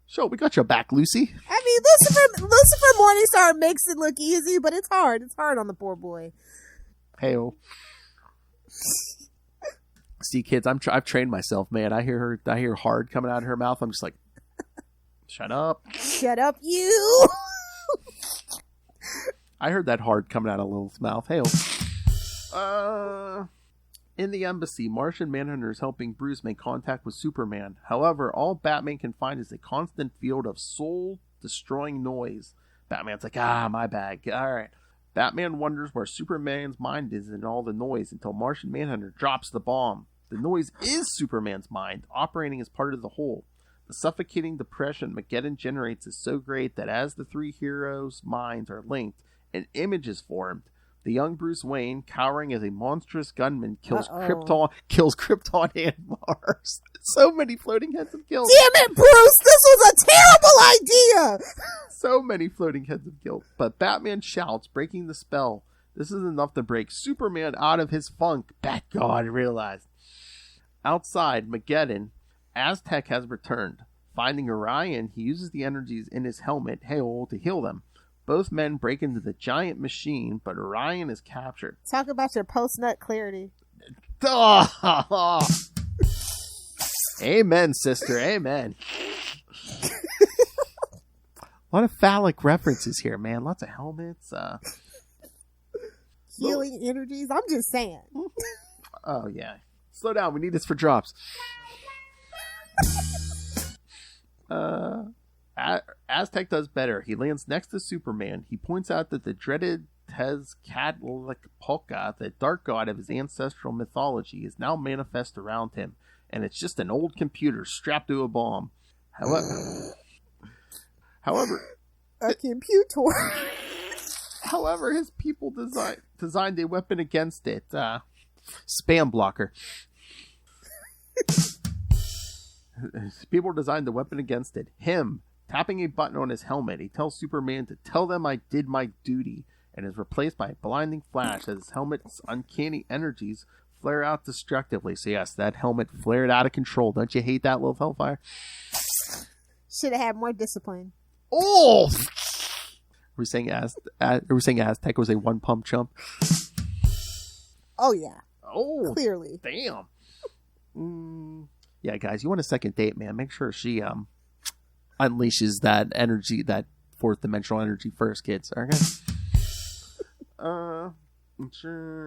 So we got your back, Lucy. I mean, Lucifer Morningstar makes it look easy, but it's hard. It's hard on the poor boy. Hey-o. See, kids, I've trained myself, man. I hear hard coming out of her mouth. I'm just like, shut up. Shut up, you. I heard that hard coming out of Lilith's mouth. Hey-o. In the embassy, Martian Manhunter is helping Bruce make contact with Superman. However, all Batman can find is a constant field of soul-destroying noise. Batman's like, my bag. All right. Batman wonders where Superman's mind is in all the noise until Martian Manhunter drops the bomb. The noise is Superman's mind, operating as part of the whole. The suffocating depression Mageddon generates is so great that as the three heroes' minds are linked, an image is formed. The young Bruce Wayne, cowering as a monstrous gunman, kills Krypton and Mars. So many floating heads of guilt. Damn it, Bruce! This was a terrible idea! So many floating heads of guilt. But Batman shouts, breaking the spell. This is enough to break Superman out of his funk. Bat God realized. Outside, Mageddon, Aztec has returned. Finding Orion, he uses the energies in his helmet, Hail, to heal them. Both men break into the giant machine, but Orion is captured. Talk about your post-nut clarity. Amen, sister. Amen. A lot of phallic references here, man. Lots of helmets. Healing energies. I'm just saying. Oh, yeah. Slow down. We need this for drops. Aztec does better. He lands next to Superman. He points out that the dreaded Tezcatlipoca, the dark god of his ancestral mythology, is now manifest around him, and it's just an old computer strapped to a bomb. However, a computer. However, his people designed a weapon against it. Spam blocker. People designed the weapon against it. Him. Tapping a button on his helmet, he tells Superman to tell them I did my duty, and is replaced by a blinding flash as his helmet's uncanny energies flare out destructively. So yes, that helmet flared out of control. Don't you hate that, little Hellfire? Should have had more discipline. Oh! We're saying Aztec was a one-pump chump? Oh, yeah. Oh! Clearly. Damn. Yeah, guys, you want a second date, man. Make sure she unleashes that energy, that fourth dimensional energy first, kids. Okay?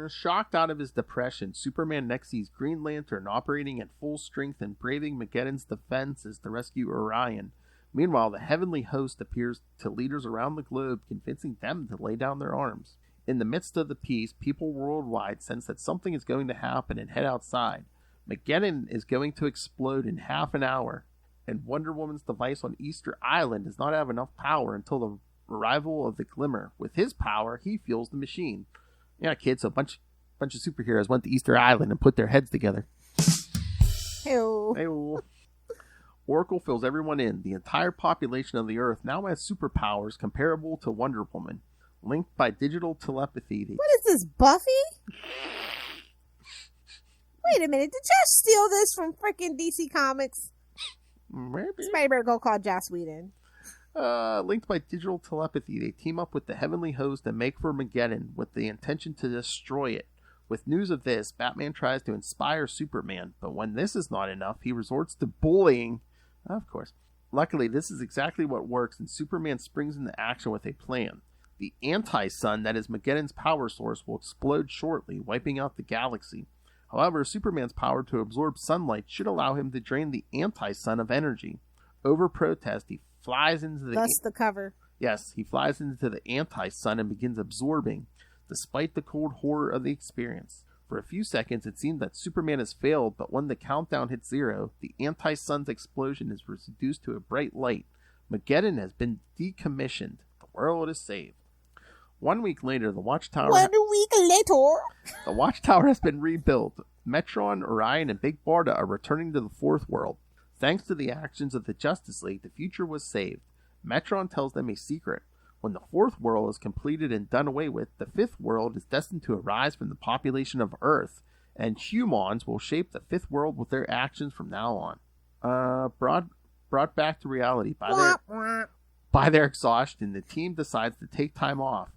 Shocked out of his depression, Superman next sees Green Lantern operating at full strength and braving Mageddon's defenses to rescue Orion. Meanwhile, the heavenly host appears to leaders around the globe, convincing them to lay down their arms. In the midst of the peace, people worldwide sense that something is going to happen and head outside. Mageddon is going to explode in half an hour. and Wonder Woman's device on Easter Island does not have enough power until the arrival of the Glimmer. With his power, he fuels the machine. Yeah, kids, so a bunch of superheroes went to Easter Island and put their heads together. Hey-o. Hey-o. Oracle fills everyone in. The entire population of the Earth now has superpowers comparable to Wonder Woman. Linked by digital telepathy. What is this, Buffy? Wait a minute. Did Josh steal this from freaking DC Comics? Maybe. Somebody better go call Joss Whedon. Linked by digital telepathy, they team up with the Heavenly Host and make for Mageddon with the intention to destroy it. With news of this, Batman tries to inspire Superman, but when this is not enough, he resorts to bullying. Of course. Luckily, this is exactly what works, and Superman springs into action with a plan. The anti-sun, that is Mageddon's power source, will explode shortly, wiping out the galaxy. However, Superman's power to absorb sunlight should allow him to drain the anti-sun of energy. Over protest, he flies into the... Thus the cover. Yes, he flies into the anti-sun and begins absorbing, despite the cold horror of the experience. For a few seconds, it seemed that Superman has failed, but when the countdown hits 0, the anti-sun's explosion is reduced to a bright light. Mageddon has been decommissioned. The world is saved. 1 week later, the Watchtower... The Watchtower has been rebuilt. Metron, Orion, and Big Barda are returning to the Fourth World. Thanks to the actions of the Justice League, the future was saved. Metron tells them a secret. When the Fourth World is completed and done away with, the Fifth World is destined to arise from the population of Earth, and humans will shape the Fifth World with their actions from now on. Brought back to reality by their exhaustion, the team decides to take time off.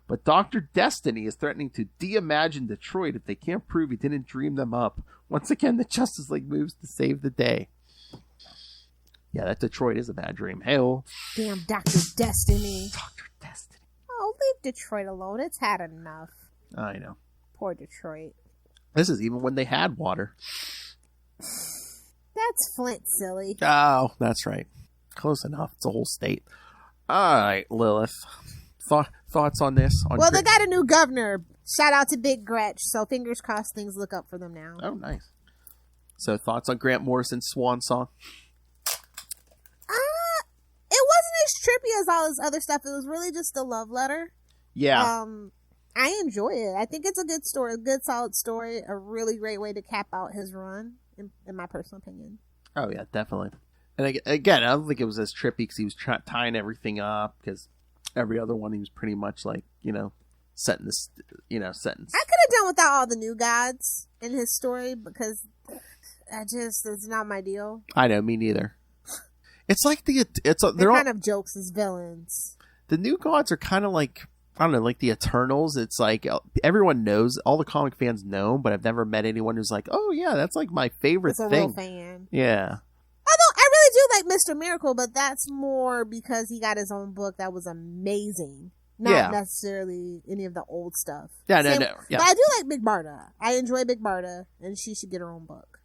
But Dr. Destiny is threatening to de-imagine Detroit if they can't prove he didn't dream them up. Once again, the Justice League moves to save the day. Yeah, that Detroit is a bad dream. Hell. Damn Dr. Destiny. Dr. Destiny. Oh, leave Detroit alone. It's had enough. I know. Poor Detroit. This is even when they had water. That's Flint, silly. Oh, that's right. Close enough. It's a whole state. All right, Lilith. Thoughts on this? Well, they got a new governor. Shout out to Big Gretch. So fingers crossed things look up for them now. Oh, nice. So thoughts on Grant Morrison's Swan Song? It wasn't as trippy as all this other stuff. It was really just a love letter. Yeah. I enjoy it. I think it's a good story, a good solid story, a really great way to cap out his run, in my personal opinion. Oh, yeah, definitely. And again, I don't think it was as trippy because he was tying everything up, because every other one he was pretty much like, setting this, sentence. I could have done without all the new gods in his story because it's not my deal. I know, me neither. It's like they're kind of jokes as villains. The new gods are kind of like, I don't know, like the Eternals. It's like everyone knows, all the comic fans know, but I've never met anyone who's like, oh yeah, that's like my favorite thing. Real fan. Yeah. Although I really do like Mr. Miracle, but that's more because he got his own book that was amazing. Not necessarily any of the old stuff. Yeah, no. Yeah. But I do like Big Barda. I enjoy Big Barda, and she should get her own book.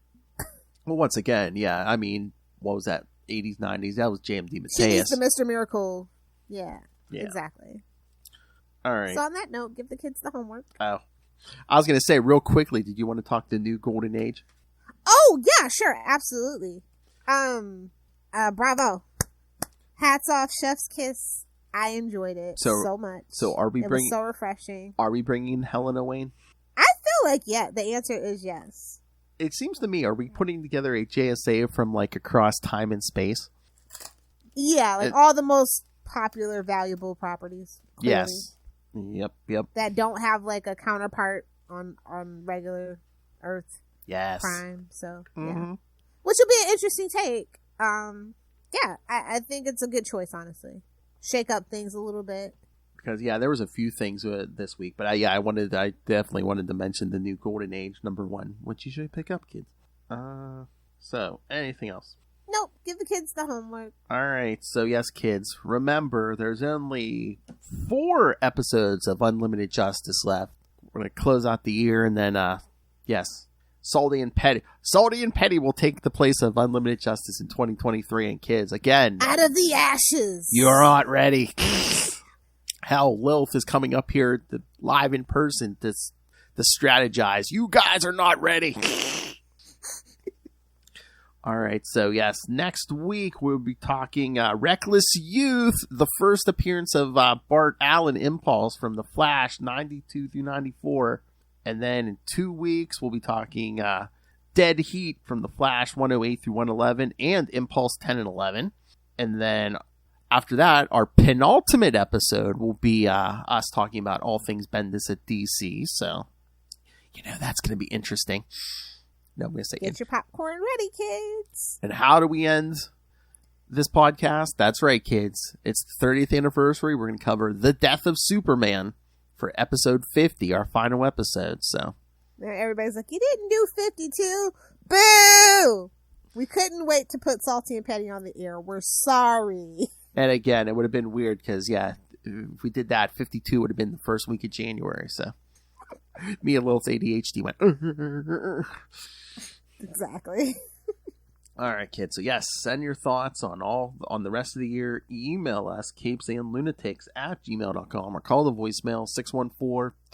Well, once again, yeah, I mean, what was that? 80s, 90s? That was JMD Mateus. She needs the Mr. Miracle. Yeah, exactly. All right. So on that note, give the kids the homework. Oh. I was going to say, real quickly, did you want to talk the new Golden Age? Oh, yeah, sure. Absolutely. Bravo. Hats off, chef's kiss. I enjoyed it so much. So it was so refreshing. Are we bringing Helena Wayne? I feel like, yeah, the answer is yes. It seems to me, are we putting together a JSA from like across time and space? Yeah, like all the most popular, valuable properties. Clearly, yes. Yep. That don't have like a counterpart on regular Earth. Yes. Prime. So yeah, which will be an interesting take. Yeah, I think it's a good choice. Honestly, shake up things a little bit. Because there was a few things this week, but I definitely wanted to mention the new Golden Age #1, which you should pick up, kids. So anything else? Nope. Give the kids the homework. All right. So yes, kids, remember there's only 4 episodes of Unlimited Justice left. We're gonna close out the year, and then yes, Salty and Petty will take the place of Unlimited Justice in 2023. And kids, again, out of the ashes, you're not ready. Hell, Lilith is coming up here live in person to strategize. You guys are not ready. All right, so yes, next week we'll be talking Reckless Youth, the first appearance of Bart Allen Impulse from The Flash 92 through 94. And then in 2 weeks, we'll be talking Dead Heat from The Flash 108 through 111 and Impulse 10 and 11. And then after that, our penultimate episode will be us talking about all things Bendis at DC. So, that's going to be interesting. No, I'm going to say Get your popcorn ready, kids. And how do we end this podcast? That's right, kids. It's the 30th anniversary. We're going to cover The Death of Superman for episode 50, our final episode. So everybody's like, you didn't do 52. Boo! We couldn't wait to put Salty and Petty on the air. We're sorry. And again, it would have been weird because, if we did that, 52 would have been the first week of January. So me and Lilith's ADHD went. Exactly. All right, kids. So yes, send your thoughts on the rest of the year. Email us, CapesandLunatics@gmail.com, or call the voicemail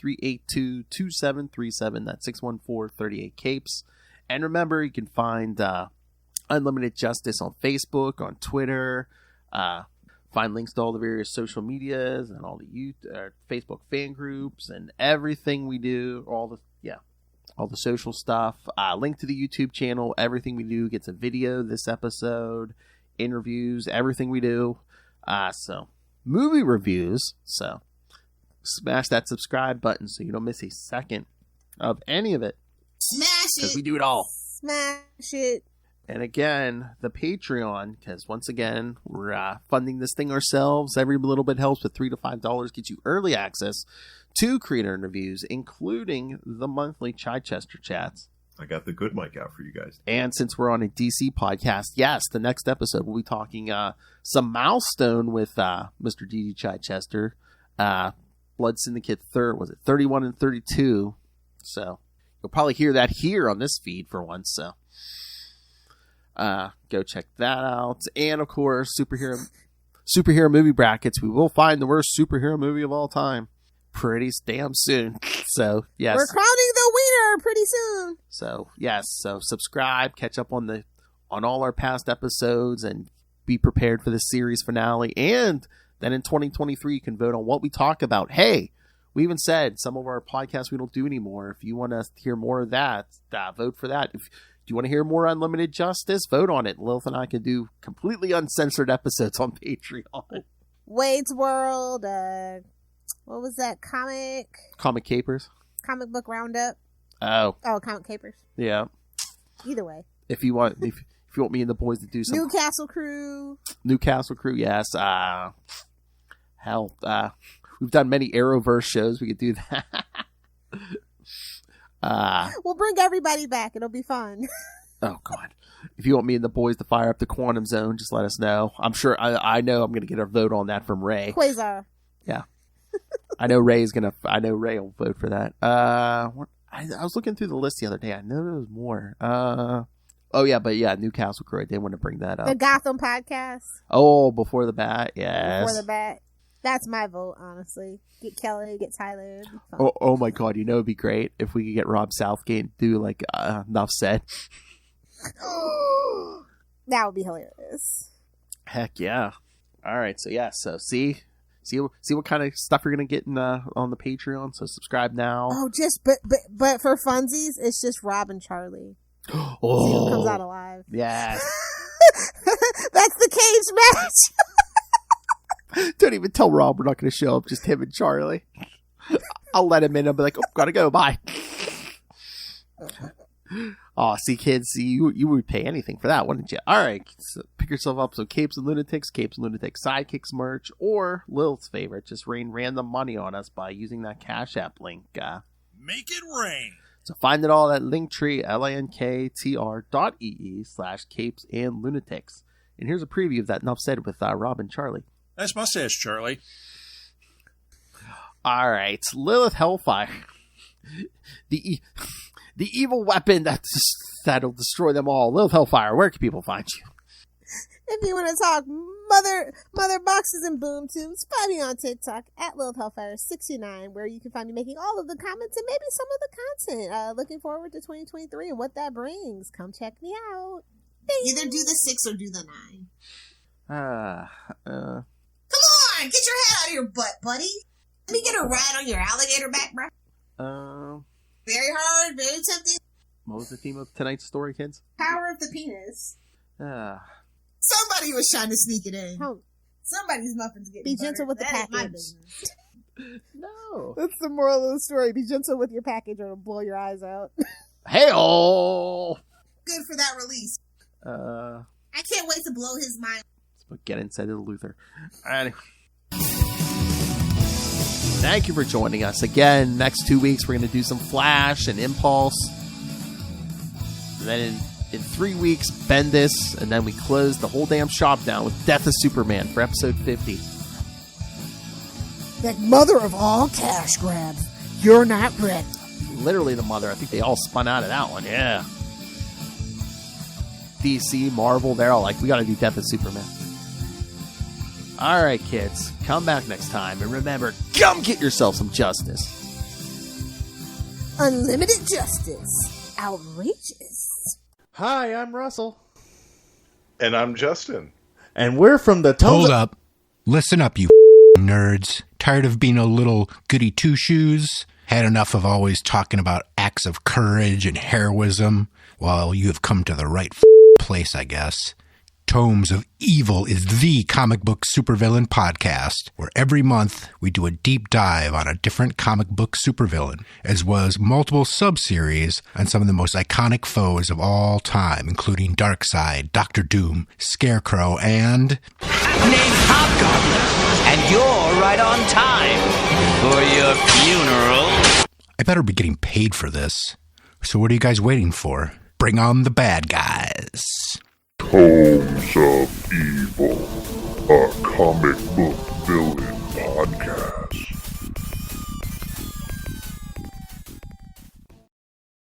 614-382-2737. That's 614-38-CAPES. And remember, you can find Unlimited Justice on Facebook, on Twitter. Find links to all the various social medias and all the Facebook fan groups and everything we do. All the social stuff. Link to the YouTube channel. Everything we do gets a video this episode, interviews, everything we do. So movie reviews. So smash that subscribe button so you don't miss a second of any of it. Smash it. Because we do it all. Smash it. And again, the Patreon, because once again, we're funding this thing ourselves. Every little bit helps, but $3 to $5 gets you early access to creator interviews, including the monthly Chichester chats. I got the good mic out for you guys. And since we're on a DC podcast, yes, the next episode we'll be talking some milestone with Mr. D.D. Chichester. Blood Syndicate 31 and 32. So you'll probably hear that here on this feed for once. So go check that out. And of course, superhero movie brackets. We will find the worst superhero movie of all time pretty damn soon. So yes, we're crowning the winner pretty soon. So yes, so subscribe, catch up on all our past episodes, and be prepared for the series finale. And then in 2023, you can vote on what we talk about. Hey, we even said some of our podcasts we don't do anymore. If you want to hear more of that, vote for that. If you want to hear more Unlimited Justice, vote on it. Lilith and I can do completely uncensored episodes on Patreon. Wade's World, what was that comic Capers? Comic book roundup. Oh, Comic Capers. Yeah. Either way. If you want me and the boys to do some Newcastle Crew, yes. Hell, we've done many Arrowverse shows. We could do that. We'll bring everybody back. It'll be fun. Oh God. If you want me and the boys to fire up the Quantum Zone, just let us know. I'm sure I know I'm going to get a vote on that from Ray. Quasar. Yeah. I know Ray will vote for that. I was looking through the list the other day. I know there was more. Newcastle Crew. I did want to bring that up. The Gotham podcast. Oh, Before the Bat. Yes. Before the Bat. That's my vote, honestly. Get Kelly, get Tyler. Oh my God. It'd be great if we could get Rob Southgate and do like Enough Said. That would be hilarious. Heck yeah. All right. So yeah. So see what kind of stuff you're gonna get on the Patreon. So subscribe now. Oh, but for funsies, it's just Rob and Charlie. Oh, see who comes out alive. Yes. That's the cage match. Don't even tell Rob we're not gonna show up. Just him and Charlie. I'll let him in. I'll be like, oh, gotta go. Bye. Oh, see, kids, you would pay anything for that, wouldn't you? All right, so pick yourself up. So Capes and Lunatics Sidekicks merch, or Lilith's favorite, just rain random money on us by using that Cash App link. Make it rain. So find it all at Linktree, linktr.ee/Capes and Lunatics. And here's a preview of that Enough Said with Rob and Charlie. Nice mustache, Charlie. All right, Lilith Hellfire. The evil weapon that'll destroy them all. Lilith Hellfire, where can people find you? If you want to talk mother boxes and boom tubes, find me on TikTok at Lilith Hellfire 69, where you can find me making all of the comments and maybe some of the content. Looking forward to 2023 and what that brings. Come check me out. Either do the 6 or do the 9. Come on, get your head out of your butt, buddy. Let me get a ride on your alligator back, bro. Very hard, very tempting. What was the theme of tonight's story, kids? Power of the penis. Ah. Somebody was trying to sneak it in. Somebody's muffins getting Be gentle with the package. No. That's the moral of the story. Be gentle with your package or it'll blow your eyes out. Hey-oh! Good for that release. I can't wait to blow his mind. Get inside of the Luther. Anyway. Thank you for joining us again. Next 2 weeks, we're going to do some Flash and Impulse. And then in 3 weeks, Bendis. And then we close the whole damn shop down with Death of Superman for episode 50. That mother of all cash grabs. You're not ready. Literally the mother. I think they all spun out of that one. Yeah. DC, Marvel, they're all like, we got to do Death of Superman. All right, kids. Come back next time. And remember, come get yourself some justice. Unlimited justice. Outrageous. Hi, I'm Russell. And I'm Justin. And we're from the Hold up. Listen up, you nerds. Tired of being a little goody two-shoes? Had enough of always talking about acts of courage and heroism? Well, you have come to the right place, I guess. Tomes of Evil is the comic book supervillain podcast, where every month we do a deep dive on a different comic book supervillain, as well as multiple sub-series on some of the most iconic foes of all time, including Darkseid, Doctor Doom, Scarecrow, and... Named Hobgoblin, and you're right on time for your funeral. I better be getting paid for this. So what are you guys waiting for? Bring on the bad guys. Tomes of Evil, a comic book villain podcast.